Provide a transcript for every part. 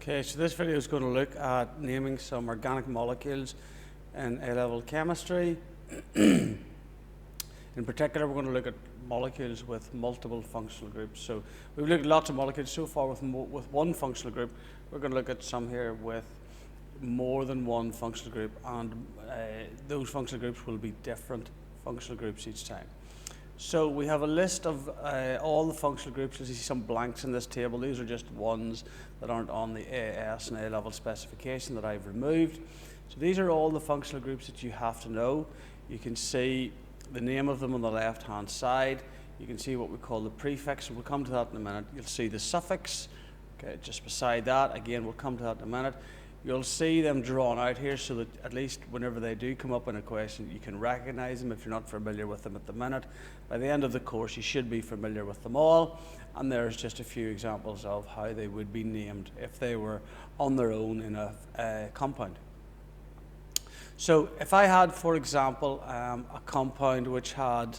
Okay, so this video is going to look at naming some organic molecules in A-level chemistry. In particular, we're going to look at molecules with multiple functional groups. So we've looked at lots of molecules so far with one functional group. We're going to look at some here with more than one functional group, and those functional groups will be different functional groups each time. So we have a list of all the functional groups. You'll see some blanks in this table. These are just ones that aren't on the AS and A-level specification that I've removed. So these are all the functional groups that you have to know. You can see the name of them on the left-hand side. You can see what we call the prefix, and we'll come to that in a minute. You'll see the suffix, okay, just beside that. Again, we'll come to that in a minute. You'll see them drawn out here so that at least whenever they do come up in a question, you can recognize them if you're not familiar with them at the minute. By the end of the course, you should be familiar with them all, and there's just a few examples of how they would be named if they were on their own in a compound. So if I had, for example, a compound which had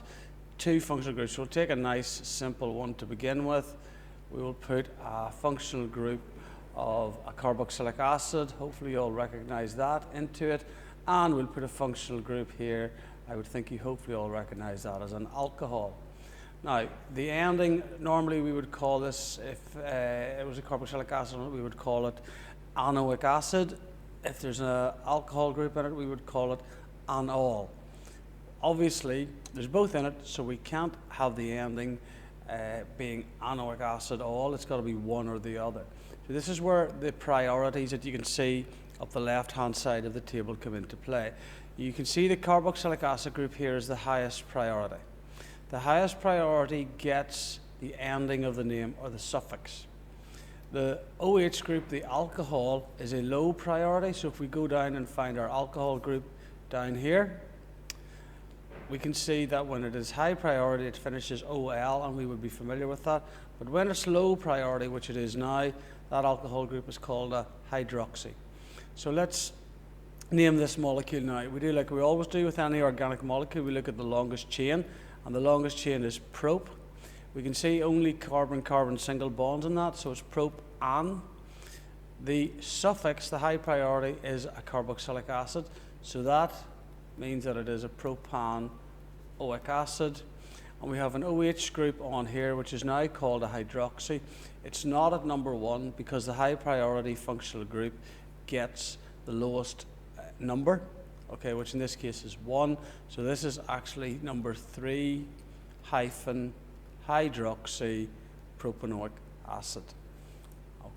two functional groups, we'll take a nice simple one to begin with. We will put a functional group of a carboxylic acid, hopefully you all recognize that, into it, and we'll put a functional group here. I would think you hopefully all recognize that as an alcohol. Now, the ending, normally we would call this, if it was a carboxylic acid, we would call it anoic acid. If there's an alcohol group in it, we would call it anol. Obviously, there's both in it, so we can't have the ending being anoic acid all. It's got to be one or the other. So this is where the priorities that you can see up the left-hand side of the table come into play. You can see the carboxylic acid group here is the highest priority. The highest priority gets the ending of the name or the suffix. The OH group, the alcohol, is a low priority. So if we go down and find our alcohol group down here, we can see that when it is high priority, it finishes OL, and we would be familiar with that. But when it's low priority, which it is now, that alcohol group is called a hydroxy. So let's name this molecule now. We do like we always do with any organic molecule. We look at the longest chain, and the longest chain is prop. We can see only carbon-carbon single bonds in that, so it's prop-an. The suffix, the high priority, is a carboxylic acid, so that means that it is a propanoic acid. And we have an OH group on here, which is now called a hydroxy. It's not at number one because the high priority functional group gets the lowest number, okay, which in this case is 1. So this is actually number 3 hyphen hydroxy propanoic acid.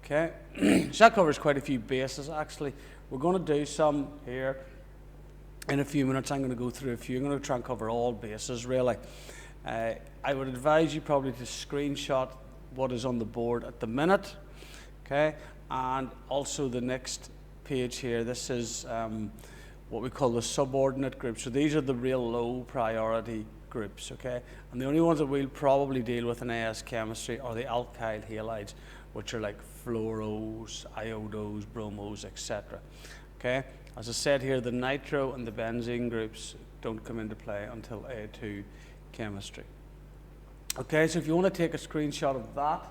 Okay, so that covers quite a few bases actually. We're going to do some here in a few minutes. I'm going to go through a few. I'm going to try and cover all bases really. I would advise you probably to screenshot what is on the board at the minute, okay? And also the next page here, this is what we call the subordinate group. So these are the real low priority groups, okay? And the only ones that we'll probably deal with in AS chemistry are the alkyl halides, which are like fluoros, iodos, bromos, etc. Okay? As I said here, the nitro and the benzene groups don't come into play until A2 chemistry. Okay, so if you want to take a screenshot of that,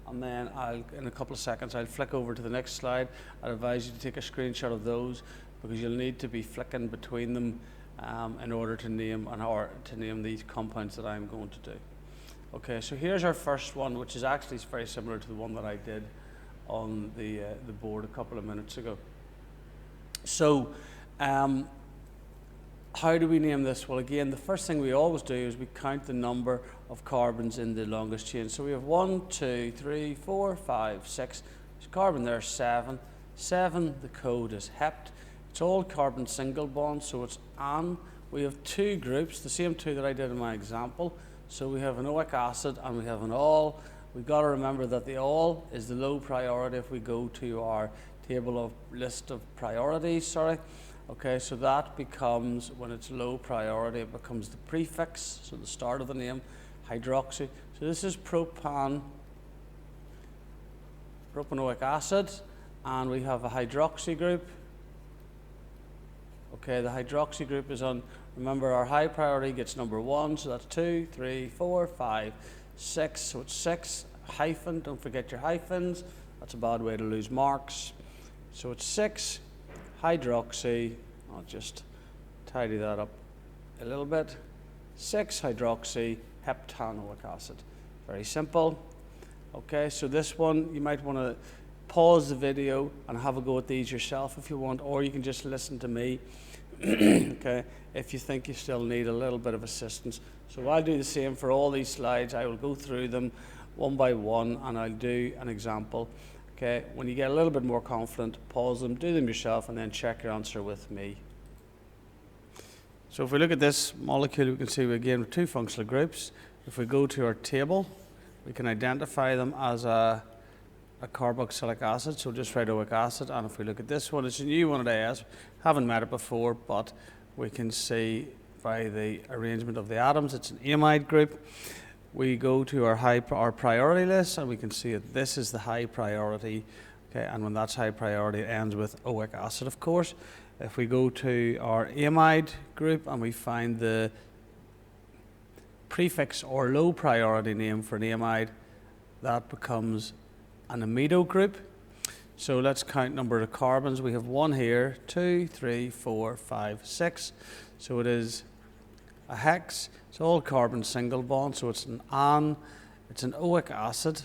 and then in a couple of seconds I'll flick over to the next slide. I'd advise you to take a screenshot of those because you'll need to be flicking between them in order to name these compounds that I'm going to do. Okay, so here's our first one, which is actually very similar to the one that I did on the board a couple of minutes ago. So how do we name this? Well, again, the first thing we always do is we count the number of carbons in the longest chain. So we have 1, 2, 3, 4, 5, 6. There's carbon there, 7. 7, the code is hept. It's all carbon single bonds, so it's an. We have two groups, the same two that I did in my example. So we have an oic acid and we have an ol. We've got to remember that the ol is the low priority if we go to our table of list of priorities, sorry. Okay, so that becomes, when it's low priority, it becomes the prefix, so the start of the name, hydroxy. So this is propanoic acid, and we have a hydroxy group. Okay, the hydroxy group is on, remember our high priority gets number 1, so that's 2, 3, 4, 5, 6, so it's 6, hyphen, don't forget your hyphens, That's a bad way to lose marks. So it's 6 hydroxy, I'll just tidy that up a little bit, 6 hydroxy heptanoic acid. Very simple. Okay, so this one you might want to pause the video and have a go at these yourself if you want, or you can just listen to me okay, if you think you still need a little bit of assistance. So I'll do the same for all these slides. I will go through them one by one and I'll do an example. Okay, when you get a little bit more confident, pause them, do them yourself, and then check your answer with me. So if we look at this molecule, we can see we again have 2 functional groups. If we go to our table, we can identify them as a carboxylic acid, so just write oic acid. And if we look at this one, it's a new one at AS. Haven't met it before, but we can see by the arrangement of the atoms, it's an amide group. We go to our priority list, and we can see that this is the high priority. Okay, and when that's high priority, it ends with oic acid, of course. If we go to our amide group and we find the prefix or low priority name for an amide, that becomes an amido group. So let's count number of carbons. We have 1 here, 2, 3, 4, 5, 6. So it is a hex. It's all carbon single bond, so it's an it's an oic acid.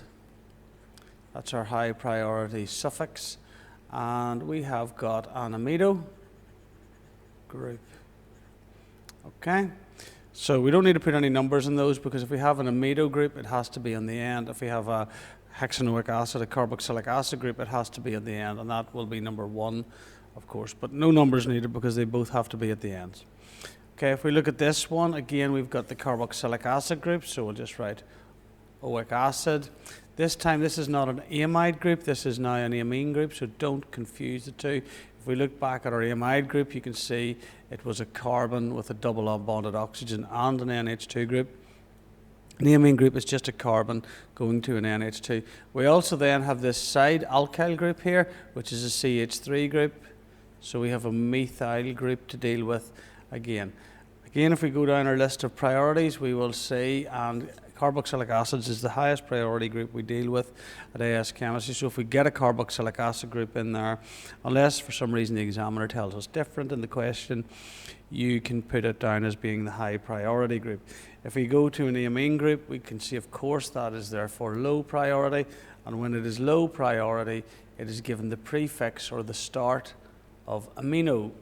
That's our high priority suffix. And we have got an amido group. Okay, so we don't need to put any numbers in those, because if we have an amido group, it has to be on the end. If we have a hexanoic acid, a carboxylic acid group, it has to be at the end, and that will be number 1, of course, but no numbers needed because they both have to be at the ends. Okay, if we look at this one, again, we've got the carboxylic acid group, so we'll just write oic acid. This time, this is not an amide group, this is now an amine group, so don't confuse the two. If we look back at our amide group, you can see it was a carbon with a double unbonded oxygen and an NH2 group. The amine group is just a carbon going to an NH2. We also then have this side alkyl group here, which is a CH3 group. So we have a methyl group to deal with again. Again, if we go down our list of priorities, we will see, and carboxylic acids is the highest priority group we deal with at AS Chemistry. So if we get a carboxylic acid group in there, unless for some reason the examiner tells us different in the question, you can put it down as being the high priority group. If we go to an amine group, we can see, of course, that is therefore low priority. And when it is low priority, it is given the prefix or the start of amino.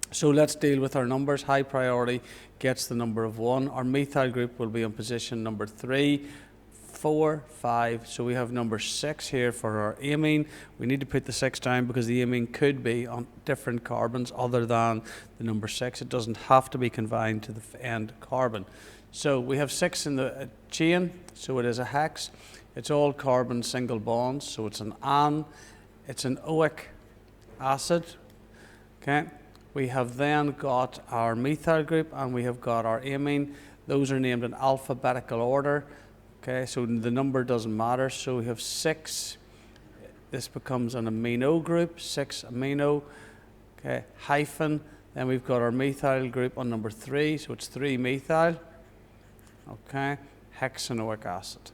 So let's deal with our numbers. High priority gets the number of 1. Our methyl group will be in position number 3, 4, 5. So we have number 6 here for our amine. We need to put the 6 down because the amine could be on different carbons other than the number 6. It doesn't have to be confined to the end carbon. So we have 6 in the chain, so it is a hex. It's all carbon single bonds, so it's an an. It's an oic acid. Okay. We have then got our methyl group and we have got our amine. Those are named in alphabetical order. Okay, so the number doesn't matter. So we have 6. This becomes an amino group, 6 amino. Okay, hyphen. Then we've got our methyl group on number 3, so it's 3 methyl. Okay, hexanoic acid.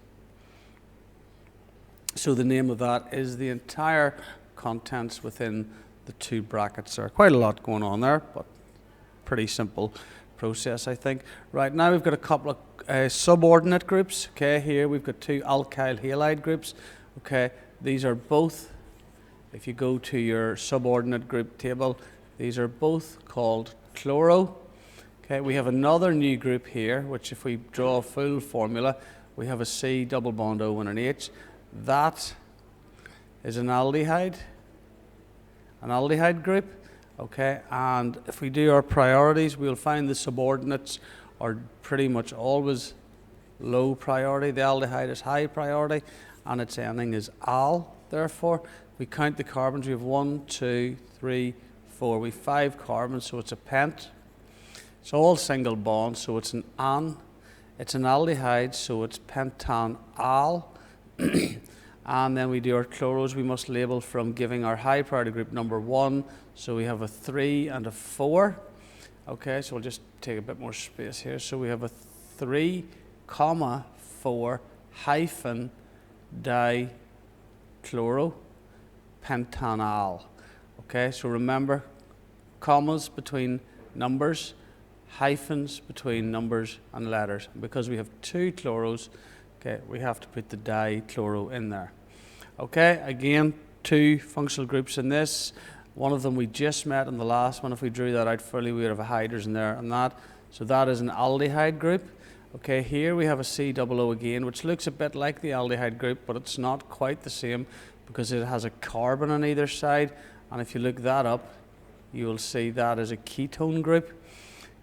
So the name of that is the entire contents within the 2 brackets there. Quite a lot going on there, but pretty simple process, I think. Right, now we've got a couple of subordinate groups. Okay, here we've got 2 alkyl halide groups. Okay, these are both, if you go to your subordinate group table, these are both called chloro. Okay, we have another new group here, which if we draw a full formula, we have a C double bond O and an H. That is an aldehyde group. Okay, and if we do our priorities, we'll find the subordinates are pretty much always low priority. The aldehyde is high priority, and its ending is al. Therefore, if we count the carbons, we have 1, 2, 3, 4. We have 5 carbons, so it's a pent. It's all single bonds, so it's an an. It's an aldehyde, so it's pentan al. And then we do our chloros. We must label from giving our high priority group number 1. So we have a 3 and a 4. Okay, so we'll just take a bit more space here. So we have a 3, 4 hyphen di chloropentanal. Okay, so remember, commas between numbers, hyphens between numbers and letters. Because we have two chloros, okay, we have to put the dichloro in there. Okay, again, two functional groups in this. One of them we just met in the last one. If we drew that out fully, we would have a hydrogen there and that. So that is an aldehyde group. Okay, here we have a COO again, which looks a bit like the aldehyde group, but it's not quite the same because it has a carbon on either side. And if you look that up, you will see that is a ketone group.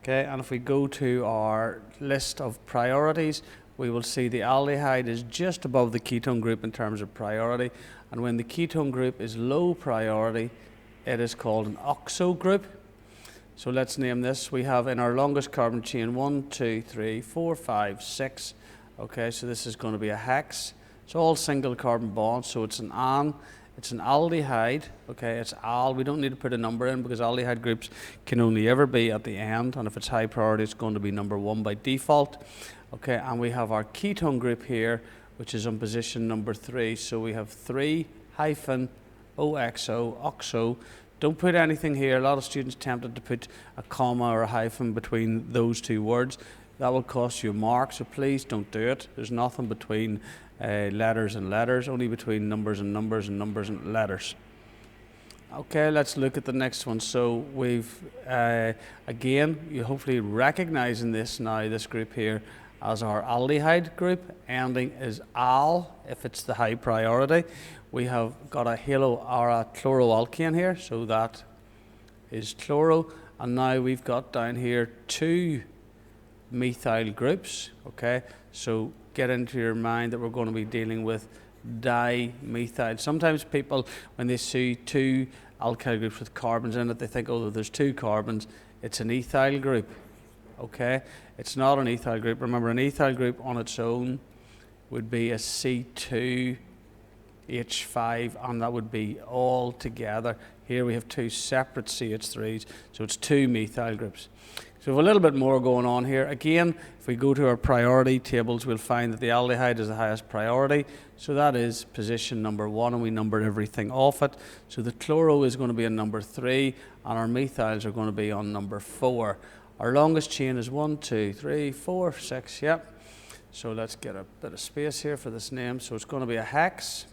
Okay, and if we go to our list of priorities, we will see the aldehyde is just above the ketone group in terms of priority. And when the ketone group is low priority, it is called an oxo group. So let's name this. We have in our longest carbon chain 1, 2, 3, 4, 5, 6. Okay, so this is going to be a hex. It's all single carbon bonds, so it's an aldehyde. Okay, it's al. We don't need to put a number in because aldehyde groups can only ever be at the end, and if it's high priority, it's going to be number 1 by default. Okay, and we have our ketone group here, which is on position number 3. So we have 3 hyphen OXO, oxo. Don't put anything here. A lot of students tempted to put a comma or a hyphen between those two words. That will cost you a mark, so please don't do it. There's nothing between letters and letters, only between numbers and numbers and numbers and letters. Okay, let's look at the next one. So we've, again, you hopefully recognizing this now, this group here, as our aldehyde group. Ending is al, if it's the high priority. We have got a halo or a chloroalkane here, so that is chloro. And now we've got down here 2 methyl groups. Okay, so get into your mind that we're going to be dealing with dimethyl. Sometimes people, when they see 2 alkyl groups with carbons in it, they think, oh, there's 2 carbons, it's an ethyl group. Okay, it's not an ethyl group. Remember, an ethyl group on its own would be a C2H5, and that would be all together. Here we have 2 separate CH3s, so it's 2 methyl groups. So we have a little bit more going on here. Again, if we go to our priority tables, we'll find that the aldehyde is the highest priority. So that is position number 1, and we numbered everything off it. So the chloro is going to be on number 3, and our methyls are going to be on number 4. Our longest chain is 1, 2, 3, 4, 6, yep. So let's get a bit of space here for this name. So it's going to be a hex.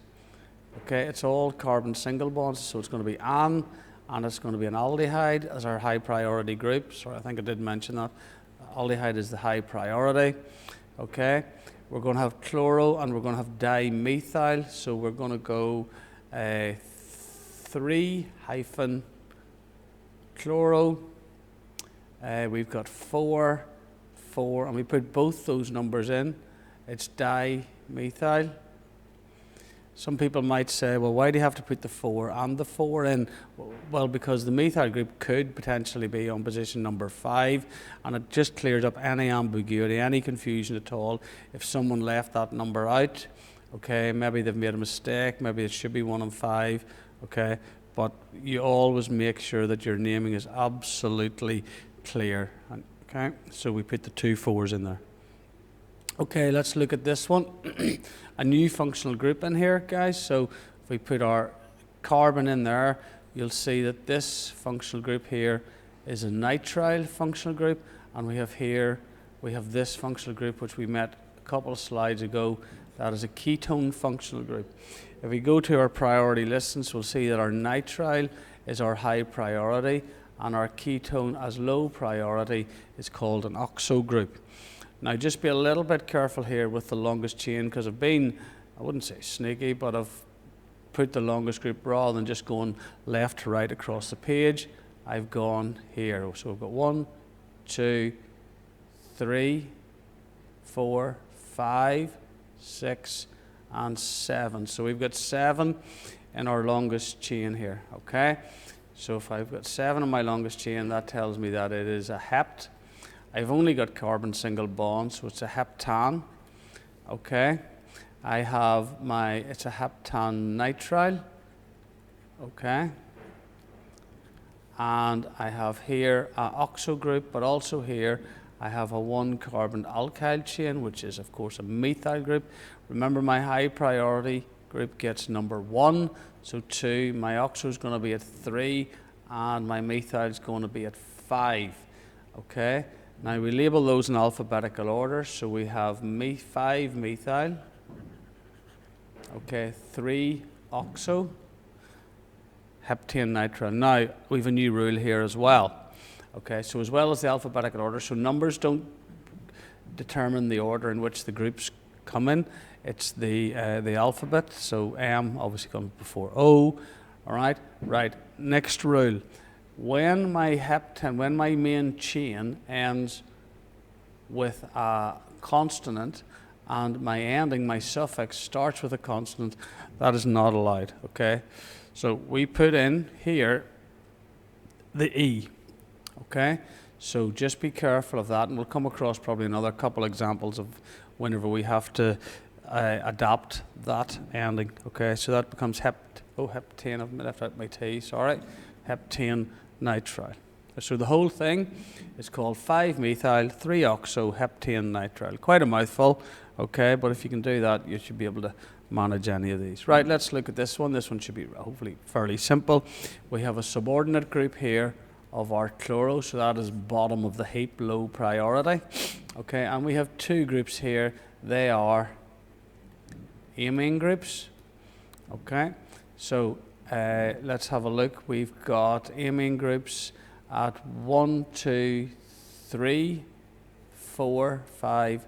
Okay, it's all carbon single bonds, so it's going to be an, and it's going to be an aldehyde as our high priority group. So I think I did mention that. Aldehyde is the high priority. Okay, we're going to have chloro and we're going to have dimethyl. So we're going to go 3 hyphen chloro. We've got 4, 4, and we put both those numbers in. It's dimethyl. Some people might say, well, why do you have to put the 4 and the 4 in? Well, because the methyl group could potentially be on position number 5, and it just clears up any ambiguity, any confusion at all. If someone left that number out, okay, maybe they've made a mistake, maybe it should be 1 and 5, okay, but you always make sure that your naming is absolutely clear. Okay, so we put the 2 4s in there. Okay, let's look at this one. A new functional group in here, guys. So if we put our carbon in there, you'll see that this functional group here is a nitrile functional group, and we have here, we have this functional group which we met a couple of slides ago. That is a ketone functional group. If we go to our priority listings, we'll see that our nitrile is our high priority, and our ketone as low priority is called an oxo group. Now just be a little bit careful here with the longest chain, because I've been, I wouldn't say sneaky, but I've put the longest group rather than just going left to right across the page. I've gone here. So we've got 1, 2, 3, 4, 5, 6, and 7. So we've got 7 in our longest chain here, okay? So if I've got 7 in my longest chain, that tells me that it is a hept. I've only got carbon single bonds, so it's a heptan, okay? I have it's a heptan nitrile, okay? And I have here an oxo group, but also here I have a 1 carbon alkyl chain, which is of course a methyl group. Remember, my high priority group gets number 1, so 2. My oxo is going to be at 3, and my methyl is going to be at 5. Okay, now we label those in alphabetical order. So we have 5 methyl, okay, 3 oxo, heptane nitrile. Now we have a new rule here as well. Okay, so as well as the alphabetical order, so numbers don't determine the order in which the groups come in. It's the alphabet. So M obviously comes before O. All right. Right. Next rule: when my main chain ends with a consonant, and my ending, my suffix starts with a consonant, that is not allowed. Okay. So we put in here the E. Okay. So just be careful of that, and we'll come across probably another couple examples of whenever we have to adapt that ending. Okay, so that becomes heptane. I've left out my T. Sorry, heptane nitrile. So the whole thing is called 5 methyl 3 oxo heptane nitrile. Quite a mouthful. Okay, but if you can do that, you should be able to manage any of these. Right. Let's look at this one. This one should be hopefully fairly simple. We have a subordinate group here of our chloro, so that is bottom of the heap, low priority. Okay, and we have 2 groups here. They are amine groups. Okay, so let's have a look. We've got amine groups at 1, 2, 3, 4, 5,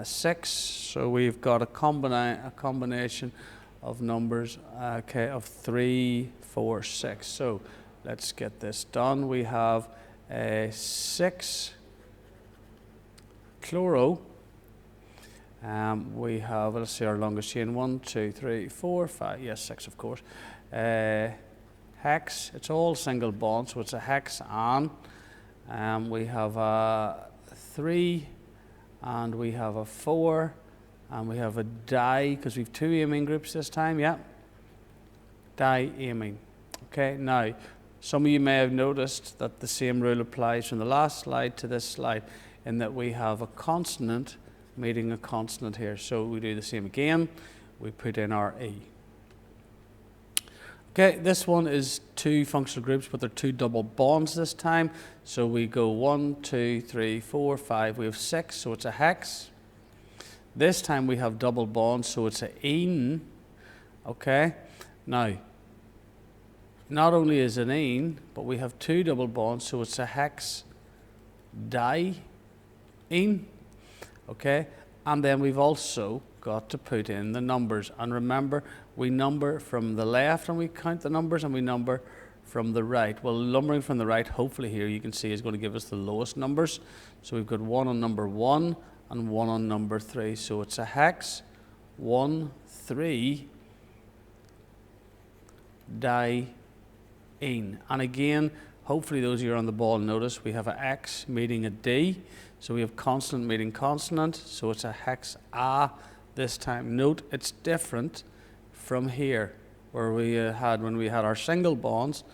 6. So we've got a combination of numbers, okay, of 3, 4, 6. So let's get this done. We have 6 chloro. We have, let's see, our longest chain: 1, 2, 3, 4, 5. Yes, 6, of course. Hex. It's all single bond, so it's a hexane. We have a 3, and we have a 4, and we have a di, because we've 2 amine groups this time. Yeah, diamine. Okay. Now, some of you may have noticed that the same rule applies from the last slide to this slide, in that we have a consonant meeting a consonant here. So we do the same again. We put in our E. Okay, this one is 2 functional groups, but they're 2 double bonds this time. So we go 1, 2, 3, 4, 5. We have 6, so it's a hex. This time we have double bonds, so it's an ene. Okay, now, not only is it an ene, but we have 2 double bonds, so it's a hex diene. Okay, and then we've also got to put in the numbers. And remember, we number from the left and we count the numbers, and we number from the right. Well, numbering from the right, hopefully here you can see, is going to give us the lowest numbers. So we've got 1 on number 1 and 1 on number 3. So it's a hex 1, 3 diene. And again, hopefully those of you on the ball notice we have an X meeting a D. So we have consonant meeting consonant. So it's a hex A this time. Note it's different from here where we had, when we had our single bonds,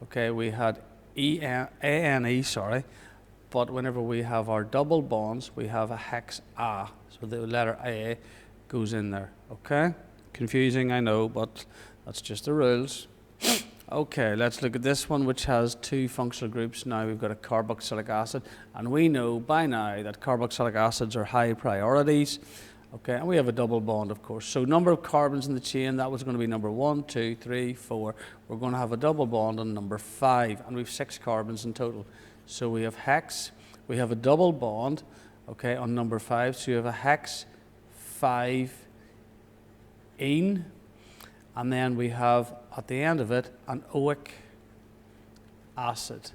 okay, we had A-N-E, sorry. But whenever we have our double bonds, we have a hex A. So the letter A goes in there, okay? Confusing, I know, but that's just the rules. Okay, let's look at this one, which has 2 functional groups. Now we've got a carboxylic acid, and we know by now that carboxylic acids are high priorities. Okay, and we have a double bond, of course. So number of carbons in the chain, that was going to be number 1, 2, 3, 4. We're going to have a double bond on number 5, and we have 6 carbons in total. So we have hex, we have a double bond, okay, on number 5. So you have a hex 5-ene, and then we have at the end of it an oic acid.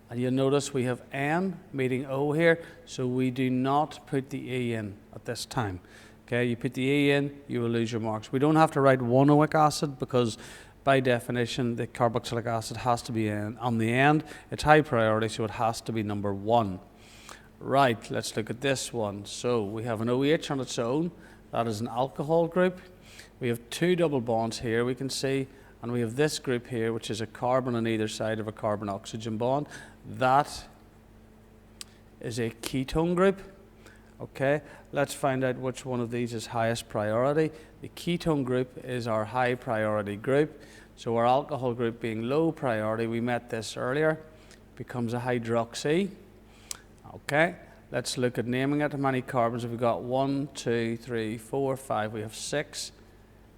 And you'll notice we have N meeting O here, so we do not put the E in at this time. Okay, you put the E in, you will lose your marks. We don't have to write 1 oic acid because by definition the carboxylic acid has to be in on the end. It's high priority, so it has to be number 1. Right, let's look at this one. So we have an OH on its own. That is an alcohol group. We have 2 double bonds here, we can see, and we have this group here, which is a carbon on either side of a carbon-oxygen bond. That is a ketone group. Okay, let's find out which one of these is highest priority. The ketone group is our high priority group. So our alcohol group being low priority, we met this earlier, becomes a hydroxy. Okay, let's look at naming it. How many carbons have we got? 1, 2, 3, 4, 5. We have 6.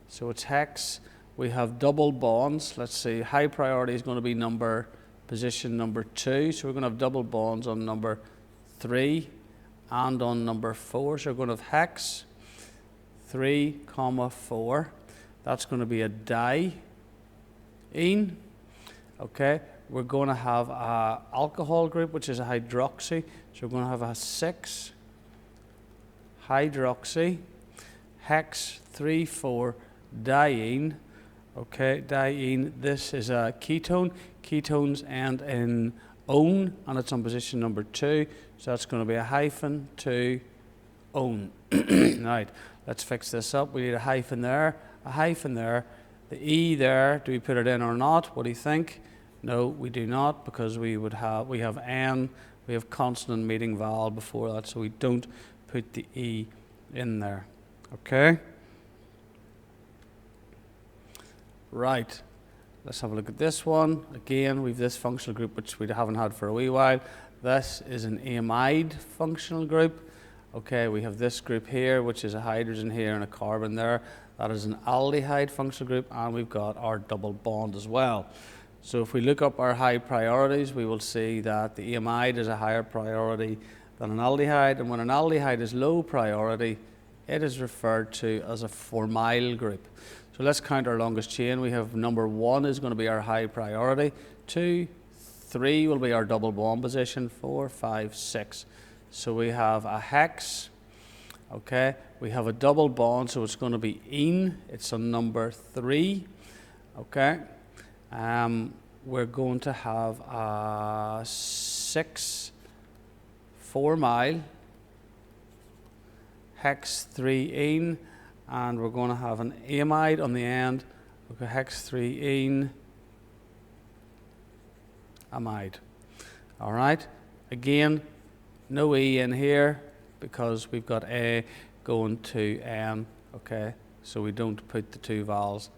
So it's hex. We have double bonds. Let's see, high priority is going to be position number 2. So we're going to have double bonds on number 3 and on number 4. So we're going to have hex 3, 4. That's going to be a diene. Okay, we're going to have an alcohol group, which is a hydroxy. So we're going to have a 6 hydroxy, hex 3, 4, diene. Okay, diene, this is a ketone. Ketones end in -one, and it's on position number 2. So that's going to be a hyphen 2 -one. Right, let's fix this up. We need a hyphen there, a hyphen there. The E there, do we put it in or not? What do you think? No, we do not, because we have N, we have consonant meeting vowel before that, so we don't put the E in there. Okay? Right, let's have a look at this one. Again, we've this functional group which we haven't had for a wee while. This is an amide functional group. Okay, we have this group here, which is a hydrogen here and a carbon there. That is an aldehyde functional group, and we've got our double bond as well. So if we look up our high priorities, we will see that the amide is a higher priority than an aldehyde, and when an aldehyde is low priority, it is referred to as a formyl group. So let's count our longest chain. We have number 1 is going to be our high priority, 2, 3 will be our double bond position, 4, 5, 6. So we have a hex, okay, we have a double bond, so it's going to be ene, it's on number 3, okay. We're going to have a 6 formyl, hex 3 ene, and we're going to have an amide on the end. Okay, hex 3 ene, amide. All right, again, no E in here because we've got A going to N, okay, so we don't put the two vowels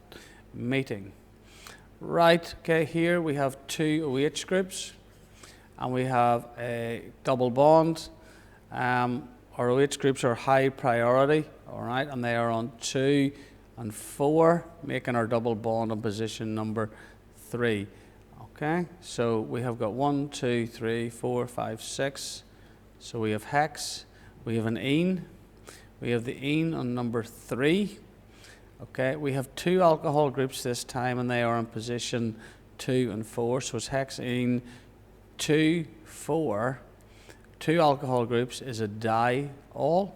meeting. Right, okay, here we have 2 OH groups and we have a double bond. Our OH groups are high priority, all right, and they are on 2 and 4, making our double bond on position number 3. Okay, so we have got 1, 2, 3, 4, 5, 6. So we have hex, we have an ene, we have the ene on number 3. Okay, we have 2 alcohol groups this time, and they are in position 2 and 4. So it's hexene 2, 4. 2 alcohol groups is a diol.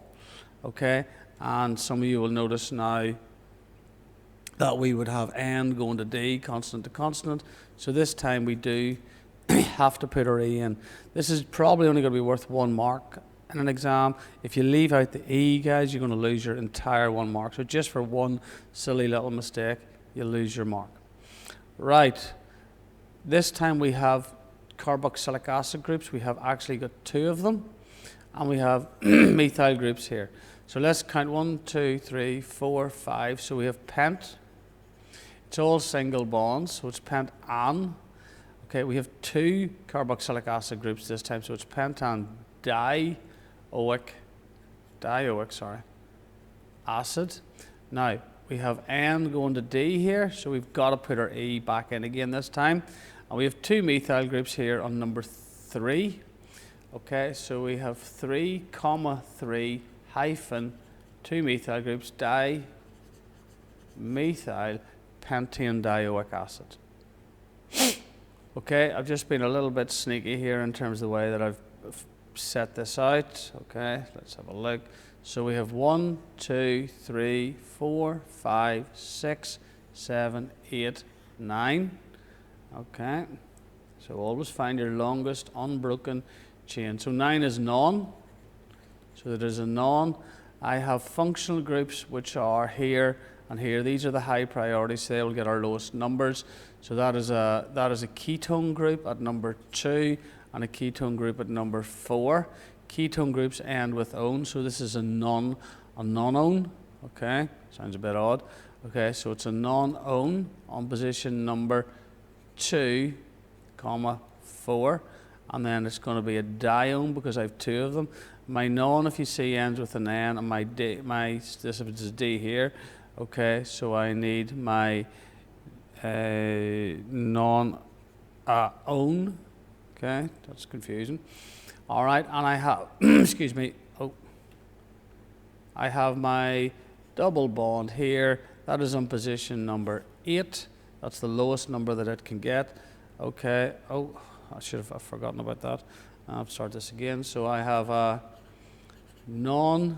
Okay, and some of you will notice now that we would have N going to D, consonant to consonant. So this time we do have to put our E in. This is probably only going to be worth 1 mark in an exam. If you leave out the E, guys, you're going to lose your entire 1 mark. So just for one silly little mistake, you'll lose your mark. Right, this time we have carboxylic acid groups. We have actually got 2 of them, and we have methyl groups here. So let's count 1, 2, 3, 4, 5. So we have pent. It's all single bonds, so it's pentan. Okay, we have 2 carboxylic acid groups this time, so it's pentan dioic acid. Now we have N going to D here, so we've got to put our E back in again this time. And we have 2 methyl groups here on number 3. Okay, so we have 3, 3 hyphen 2 methyl groups, dimethyl pentane dioic acid. Okay, I've just been a little bit sneaky here in terms of the way that I've set this out. Okay, let's have a look. So we have 1, 2, 3, 4, 5, 6, 7, 8, 9. Okay, so always find your longest unbroken chain. So 9 is none. So there's a none. I have functional groups which are here and here. These are the high priorities, so they will get our lowest numbers. So that is a ketone group at number 2 and a ketone group at number 4. ketone groups end with -one, so this is a non-one. Okay, sounds a bit odd. Okay, so it's a non-one on position number 2, 4, and then it's going to be a dione because I have 2 of them. My non, if you see, ends with an N, and my D, this is D here. Okay, so I need my non-one. Okay, that's confusing. All right, and I have, excuse me, I have my double bond here. That is on position number 8. That's the lowest number that it can get. Okay, I should have forgotten about that. I'll start this again. So I have a non-8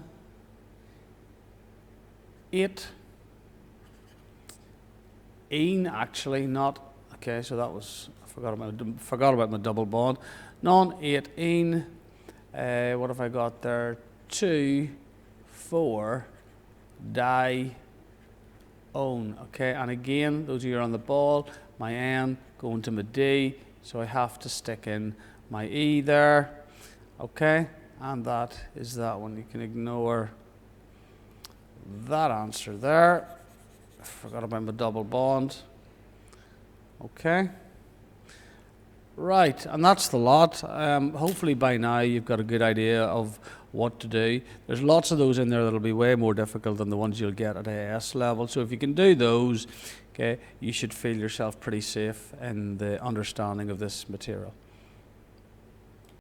ene, actually, not, okay, so that was, I forgot about my double bond. Non-8 ene, what have I got there? 2, 4, dione. Okay, and again, those of you on the ball, my N going to my D, so I have to stick in my E there. Okay, and that is that one. You can ignore that answer there. I forgot about my double bond. Okay. Right, and that's the lot. Hopefully by now you've got a good idea of what to do. There's lots of those in there that'll be way more difficult than the ones you'll get at AS level. So if you can do those, okay, you should feel yourself pretty safe in the understanding of this material.